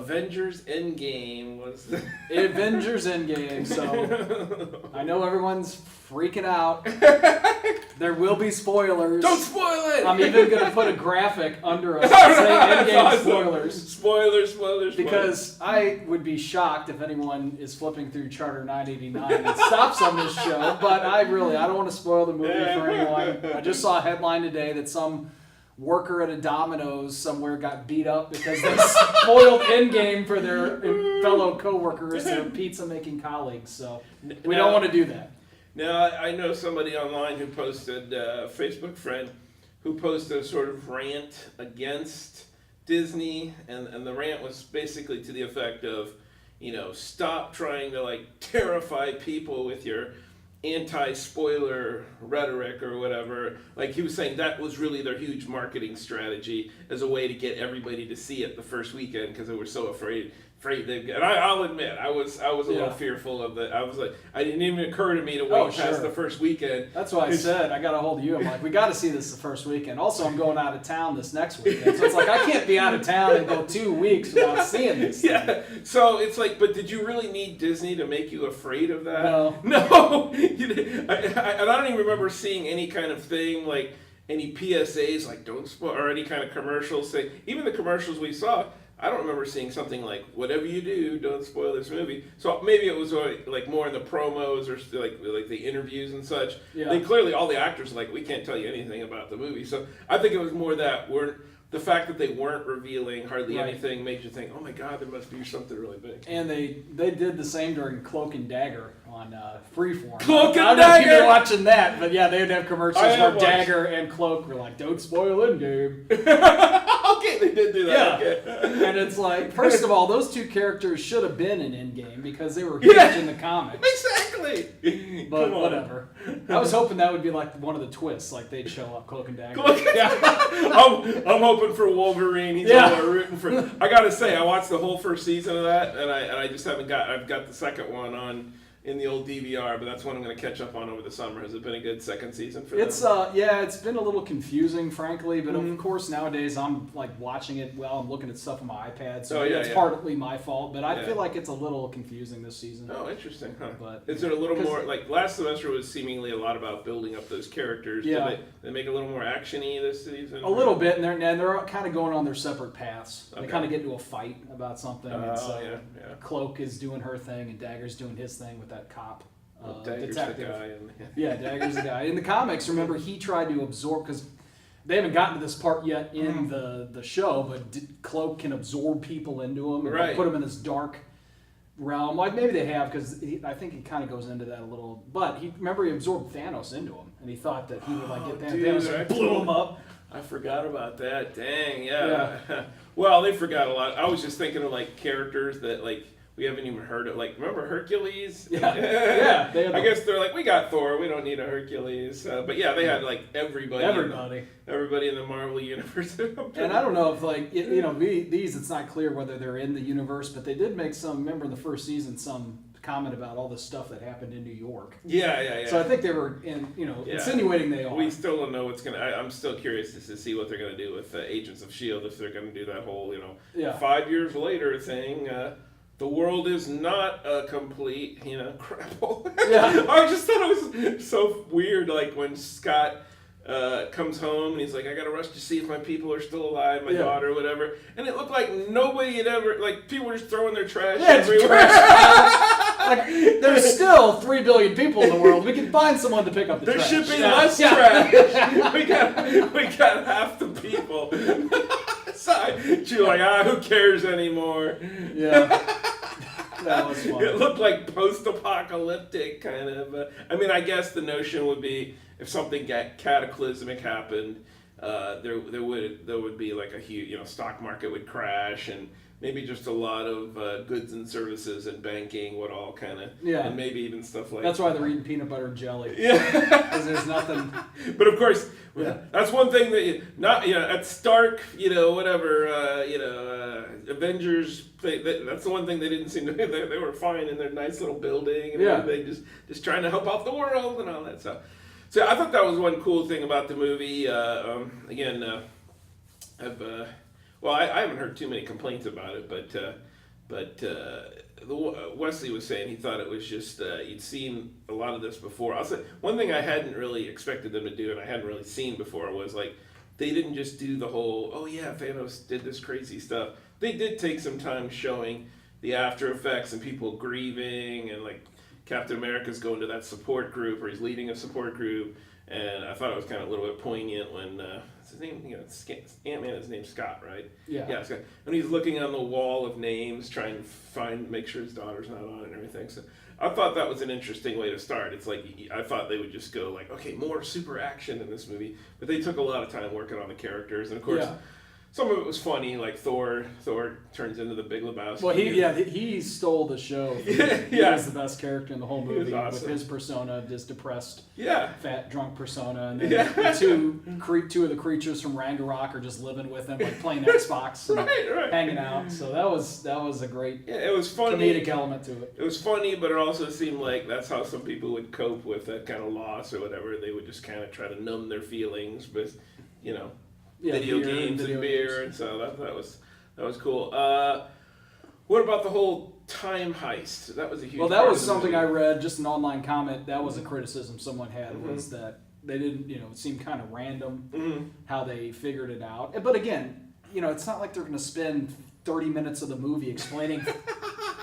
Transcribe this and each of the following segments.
Avengers Endgame was... Avengers Endgame, so I know everyone's freaking out. There will be spoilers. Don't spoil it! I'm even going to put a graphic under us saying Endgame awesome. spoilers. Because I would be shocked if anyone is flipping through Charter 989 and stops on this show, but I don't want to spoil the movie for anyone. I just saw a headline today that some worker at a Domino's somewhere got beat up because they spoiled Endgame for their fellow coworkers, their pizza-making colleagues. So we don't want to do that. Now, I know somebody online who posted, a Facebook friend, who posted a sort of rant against Disney, and the rant was basically to the effect of, stop trying to, terrify people with your anti-spoiler rhetoric or whatever. Like, he was saying that was really their huge marketing strategy as a way to get everybody to see it the first weekend because they were so afraid they'd get. And I'll admit, I was a little fearful of it. I was like, it didn't even occur to me to wait past the first weekend. That's why I said I got a hold of you. I'm like, we got to see this the first weekend. Also, I'm going out of town this next weekend, so it's like I can't be out of town and go 2 weeks without seeing this. Yeah. So it's like, but did you really need Disney to make you afraid of that? No. And I don't even remember seeing any kind of thing like any PSAs like don't spoil or any kind of commercials saying. Even the commercials we saw, I don't remember seeing something like, whatever you do, don't spoil this movie. So maybe it was like more in the promos or like the interviews and such. Yeah. They clearly, all the actors are like, we can't tell you anything about the movie. So I think it was more that the fact that they weren't revealing hardly anything made you think, oh my God, there must be something really big. And they did the same during Cloak and Dagger on Freeform. Cloak and Dagger! I don't know if you were watching that, but yeah, they would have commercials where Dagger and Cloak were like, don't spoil Endgame. Okay, they did do that. Yeah. Okay. And it's like, first of all, those two characters should have been in Endgame because they were huge in the comics. Exactly. But whatever. I was hoping that would be like one of the twists, like they'd show up Cloak and Dagger. I'm hoping for Wolverine. He's all rooting for. I gotta say, I watched the whole first season of that, and I just haven't got. I've got the second one on in the old DVR, but that's one I'm going to catch up on over the summer. Has it been a good second season for them? It's been a little confusing, frankly, but of course nowadays I'm like watching it while I'm looking at stuff on my iPad, so it's partly my fault, but I feel like it's a little confusing this season. Oh, interesting, huh? But is it a little more, like last semester was seemingly a lot about building up those characters. Yeah. Did they make it a little more action-y this season? A little bit, and they're kind of going on their separate paths. They kind of get into a fight about something, and so Cloak is doing her thing, and Dagger's doing his thing with that cop. Dagger's detective. the guy. Dagger's the guy. In the comics, remember, he tried to absorb, because they haven't gotten to this part yet in the show, but Cloak can absorb people into him and put them in this dark realm. Like, maybe they have, because I think he kind of goes into that a little. But he absorbed Thanos into him, and he thought that he would get Thanos and blew him up. I forgot about that. Dang, yeah. Well, they forgot a lot. I was just thinking of characters that we haven't even heard of. Remember Hercules? Yeah. I guess they're like, we got Thor. We don't need a Hercules. But yeah, they had everybody. Everybody in the Marvel universe. And I don't know if these, it's not clear whether they're in the universe, but they did make remember in the first season, some comment about all the stuff that happened in New York. Yeah. So I think they were insinuating they are. We still don't know what's going to... I'm still curious to see what they're going to do with Agents of S.H.I.E.L.D., if they're going to do that whole, 5 years later thing. The world is not a complete, crapple. Yeah. I just thought it was so weird, when Scott comes home and he's like, I gotta rush to see if my people are still alive, my daughter, whatever. And it looked like nobody had ever, people were just throwing their trash everywhere. There's still 3 billion people in the world. We can find someone to pick up the trash. There should be less trash. we got half the people. You're like, who cares anymore? Yeah. That was fun. It looked like post-apocalyptic kind of. I guess the notion would be if something cataclysmic happened, there would be a huge, stock market would crash and maybe just a lot of goods and services and banking would all kind of, and maybe even stuff like. That's why they're eating peanut butter and jelly. Yeah, because there's nothing. But of course, that's one thing that at Stark, whatever, Avengers. That's the one thing they didn't seem to. They were fine in their nice little building, and they just trying to help out the world and all that stuff. So I thought that was one cool thing about the movie. Well, I haven't heard too many complaints about it, but Wesley was saying he thought it was just he'd seen a lot of this before. I'll say one thing I hadn't really expected them to do, and I hadn't really seen before, was like they didn't just do the whole, oh yeah, Thanos did this crazy stuff. They did take some time showing the after effects and people grieving, and like Captain America's going to that support group, or he's leading a support group. And I thought it was kind of a little bit poignant when what's his name? Ant-Man. His name's Scott, right? Yeah. Scott. And he's looking on the wall of names, trying to make sure his daughter's not on it and everything. So I thought that was an interesting way to start. It's like I thought they would just go like, okay, more super action in this movie, but they took a lot of time working on the characters, and of course. Yeah. Some of it was funny, like Thor turns into the Big Lebowski. Well, he stole the show. He was the best character in the whole movie awesome. with his persona, this depressed, fat, drunk persona. And then the two of the creatures from Ragnarok are just living with him, like playing Xbox and hanging out. So that was a great it was funny. Comedic element to it. It was funny, but it also seemed like that's how some people would cope with that kind of loss or whatever. They would just kind of try to numb their feelings with, video games and beer, and so that was cool. What about the whole time heist? That was a huge. Well, that was something I read, just an online comment. That was a criticism someone had, was that they didn't, it seemed kind of random how they figured it out. But again, it's not like they're going to spend 30 minutes of the movie explaining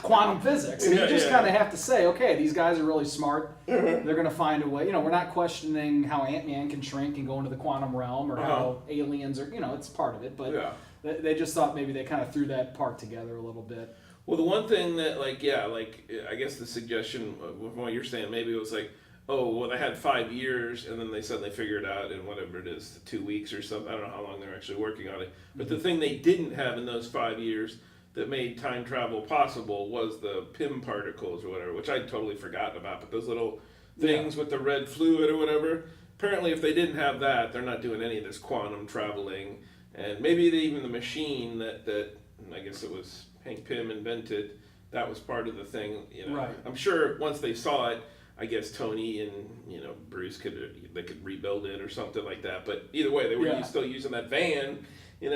quantum physics. And you just kind of have to say, okay, these guys are really smart. They're going to find a way. We're not questioning how Ant-Man can shrink and go into the quantum realm, or how aliens are, it's part of it. But they just thought maybe they kind of threw that part together a little bit. Well, the one thing that, I guess the suggestion of what you're saying, maybe it was like, oh, well, they had 5 years, and then they suddenly figured out in whatever it is, 2 weeks or something. I don't know how long they're actually working on it. But the thing they didn't have in those 5 years that made time travel possible was the PIM particles or whatever, which I'd totally forgotten about. But those little things with the red fluid or whatever, apparently if they didn't have that, they're not doing any of this quantum traveling. And maybe even the machine that I guess it was Hank Pym invented, that was part of the thing. Right. I'm sure once they saw it, I guess Tony and Bruce could rebuild it or something like that. But either way, they were still using that van. They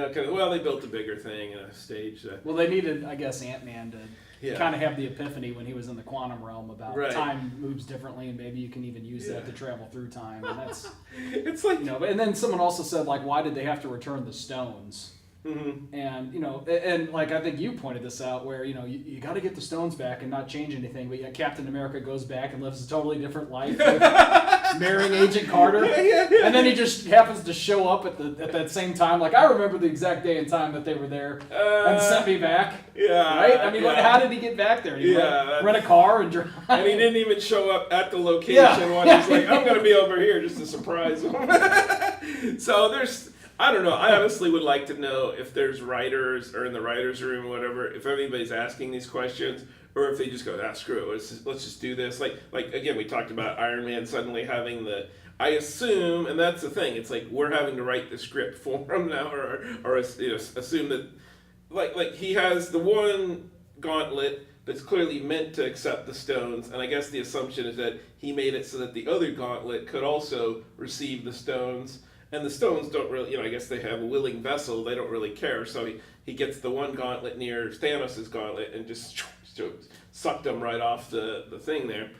built a bigger thing, a stage. Well, they needed, I guess, Ant-Man to kind of have the epiphany when he was in the quantum realm about time moves differently, and maybe you can even use that to travel through time. And that's it's like and then someone also said, like, why did they have to return the stones? Mm-hmm. And and like I think you pointed this out, where you got to get the stones back and not change anything, but yet Captain America goes back and lives a totally different life, marrying Agent Carter, and then he just happens to show up at that same time. Like, I remember the exact day and time that they were there, and sent me back. Right? I mean, how did he get back there? He rent a car and drive. And he didn't even show up at the location when he's like, I'm going to be over here just to surprise him. So I don't know. I honestly would like to know if there's writers or in the writer's room or whatever, if anybody's asking these questions, or if they just go, screw it, let's just do this. Like again, we talked about Iron Man suddenly having I assume, and that's the thing, it's like we're having to write the script for him now, or assume that, like he has the one gauntlet that's clearly meant to accept the stones, and I guess the assumption is that he made it so that the other gauntlet could also receive the stones. And the stones don't really, I guess they have a willing vessel. They don't really care. So he gets the one gauntlet near Thanos' gauntlet and just sucked them right off the thing there.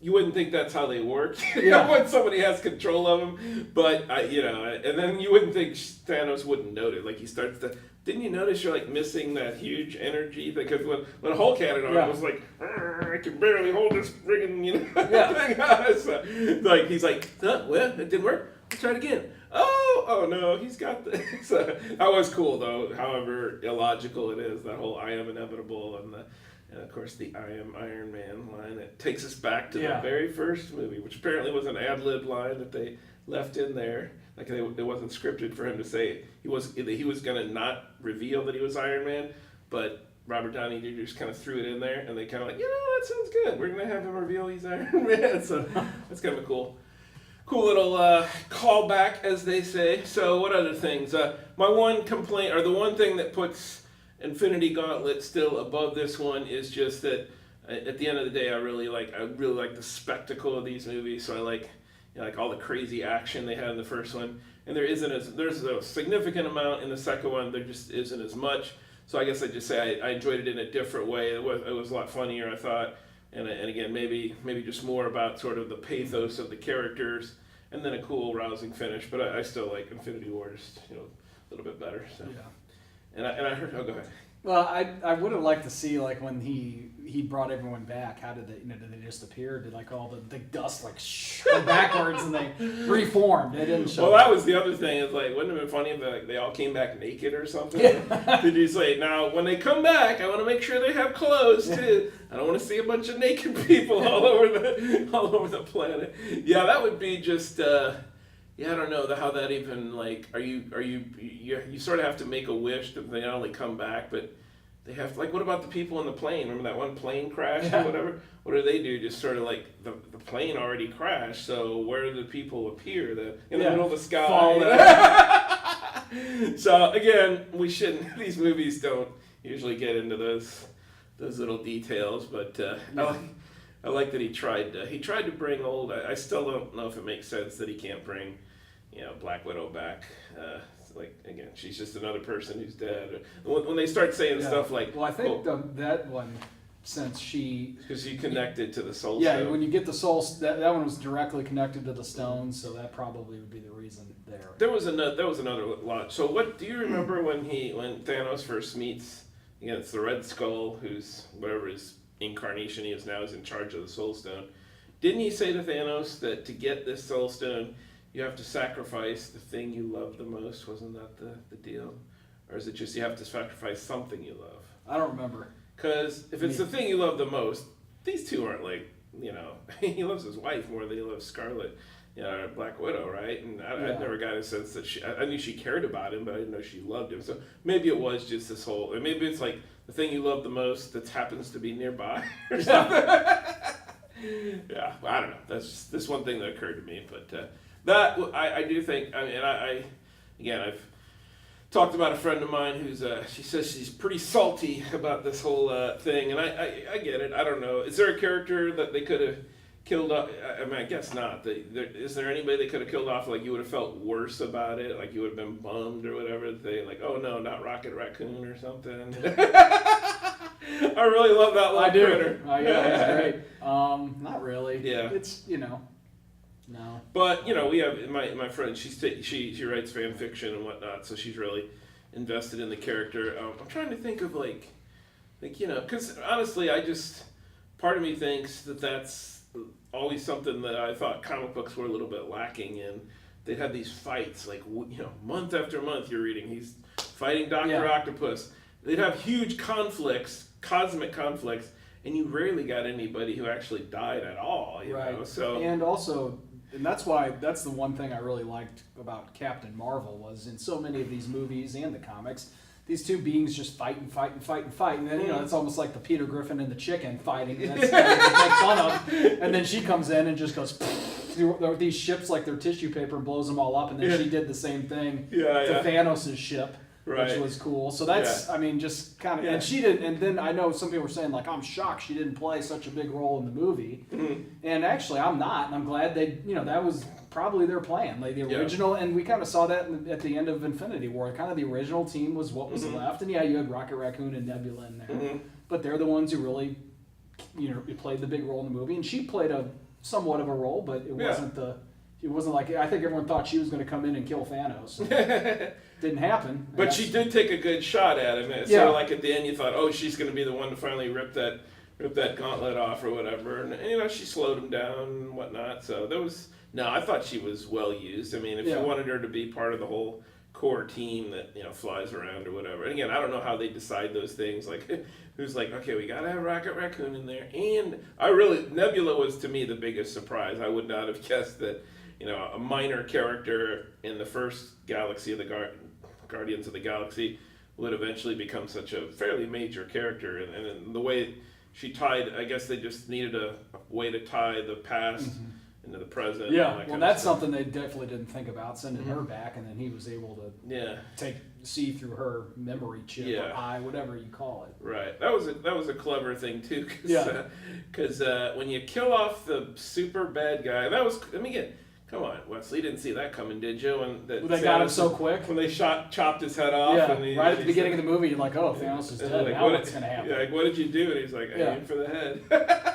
You wouldn't think that's how they work when somebody has control of them. But, and then you wouldn't think Thanos wouldn't notice. Like, he starts to, didn't you notice you're, like, missing that huge energy? Because when Hulk had it on, it was like, I can barely hold this friggin', thing on. So, like, he's like, well, it didn't work. Let's try it again. Oh no, he's got this. That was cool though, however illogical it is, that whole I am inevitable and of course the I am Iron Man line that takes us back to the very first movie, which apparently was an ad-lib line that they left in there. Like it wasn't scripted for him to say he was gonna not reveal that he was Iron Man, but Robert Downey Jr. just kind of threw it in there, and they kind of like, that sounds good. We're gonna have him reveal he's Iron Man. So that's kind of cool little callback, as they say. So what other things? My one complaint, or the one thing that puts Infinity Gauntlet still above this one, is just that at the end of the day, I really like the spectacle of these movies. So I like all the crazy action they had in the first one, and there's a significant amount in the second one. There just isn't as much. So I guess I'd just say I enjoyed it in a different way. It was a lot funnier, I thought, and again maybe just more about sort of the pathos of the characters, and then a cool, rousing finish. But I still like Infinity War just a little bit better. So and I heard. Oh, go ahead. Well, I would have liked to see like when he brought everyone back. How did they did they just appear? Did like all the dust like go backwards and they reformed? They didn't show. Well, that was the other thing. Is like wouldn't it have been funny if they all came back naked or something? Yeah. Did you say now when they come back, I want to make sure they have clothes too. I don't want to see a bunch of naked people all over the planet. Yeah, that would be just. Yeah, I don't know how that even like. You sort of have to make a wish that they not only come back, but they have like. What about the people in the plane? Remember that one plane crash or whatever? What do? Just sort of like the plane already crashed. So where do the people appear? In the middle of the sky. So again, we shouldn't. These movies don't usually get into those little details, but I like that he tried to bring old. I still don't know if it makes sense that he can't bring. Black Widow back. Like again, she's just another person who's dead. When they start saying stuff like, well, I think that one, since because she connected to the soul. Yeah, stone. when you get the soul, that one was directly connected to the stone, so that probably would be the reason there. There was another lot. So what do you remember when Thanos first meets? It's the Red Skull, who's whatever his incarnation he is now is in charge of the Soul Stone. Didn't he say to Thanos that to get this Soul Stone, you have to sacrifice the thing you love the most? Wasn't that the deal? Or is it just you have to sacrifice something you love? I don't remember. Because if it's the thing you love the most, these two aren't like, he loves his wife more than he loves Scarlet, Black Widow, right? And I never got a sense that I knew she cared about him, but I didn't know she loved him. So maybe it was just this whole, or maybe it's like the thing you love the most that happens to be nearby or something. Yeah, I don't know. That's just this one thing that occurred to me, but that I do think. I mean, I've talked about a friend of mine who's she says she's pretty salty about this whole thing, and I get it. I don't know. Is there a character that they could have killed off? I mean, I guess not. Is there anybody they could have killed off? Like you would have felt worse about it, like you would have been bummed or whatever. They like, oh no, not Rocket Raccoon or something. I really love that little critter. Oh yeah, he's great. Not really. Yeah. It's no. But we have my friend. She writes fan fiction and whatnot, so she's really invested in the character. I'm trying to think of because honestly, part of me thinks that's always something that I thought comic books were a little bit lacking in. They'd have these fights month after month. You're reading he's fighting Dr. Octopus. They'd have huge conflicts, cosmic conflicts, and you rarely got anybody who actually died at all. You know? So and also. And that's the one thing I really liked about Captain Marvel was in so many of these movies and the comics, these two beings just fight. And then, it's almost like the Peter Griffin and the chicken fighting. And that's make fun of. And then she comes in and just goes through these ships like they're tissue paper and blows them all up. And then she did the same thing to Thanos' ship. Right. Which was cool. So that's, just kind of, and she didn't, and then I know some people were saying, I'm shocked she didn't play such a big role in the movie. Mm-hmm. And actually, I'm not, and I'm glad that was probably their plan. Like the original, and we kind of saw that at the end of Infinity War. Kind of the original team was what was left. And you had Rocket Raccoon and Nebula in there. Mm-hmm. But they're the ones who really, played the big role in the movie. And she played somewhat of a role, but it wasn't like, I think everyone thought she was going to come in and kill Thanos. Didn't happen. But she did take a good shot at him. It's sort of like at the end you thought, oh, she's going to be the one to finally rip that gauntlet off or whatever. And she slowed him down and whatnot. So I thought she was well used. I mean, if you wanted her to be part of the whole core team that, flies around or whatever. And again, I don't know how they decide those things. Like, who's like, okay, we got to have Rocket Raccoon in there. And Nebula was to me the biggest surprise. I would not have guessed that, a minor character in the first Galaxy of the Guardians of the Galaxy would eventually become such a fairly major character. And the way she tied, I guess they just needed a way to tie the past into the present. Yeah, that's something they definitely didn't think about, sending her back, and then he was able to see through her memory chip or eye, whatever you call it. Right. That was a clever thing, too, because when you kill off the super bad guy, Come on, Wesley, you didn't see that coming, did you? When They got him so quick. When they chopped his head off. Yeah, and right at the beginning of the movie, you're like, oh, Thanos is dead. Like, now what's going to happen? Yeah, like, what did you do? And he's like, I Yeah. aimed for the head.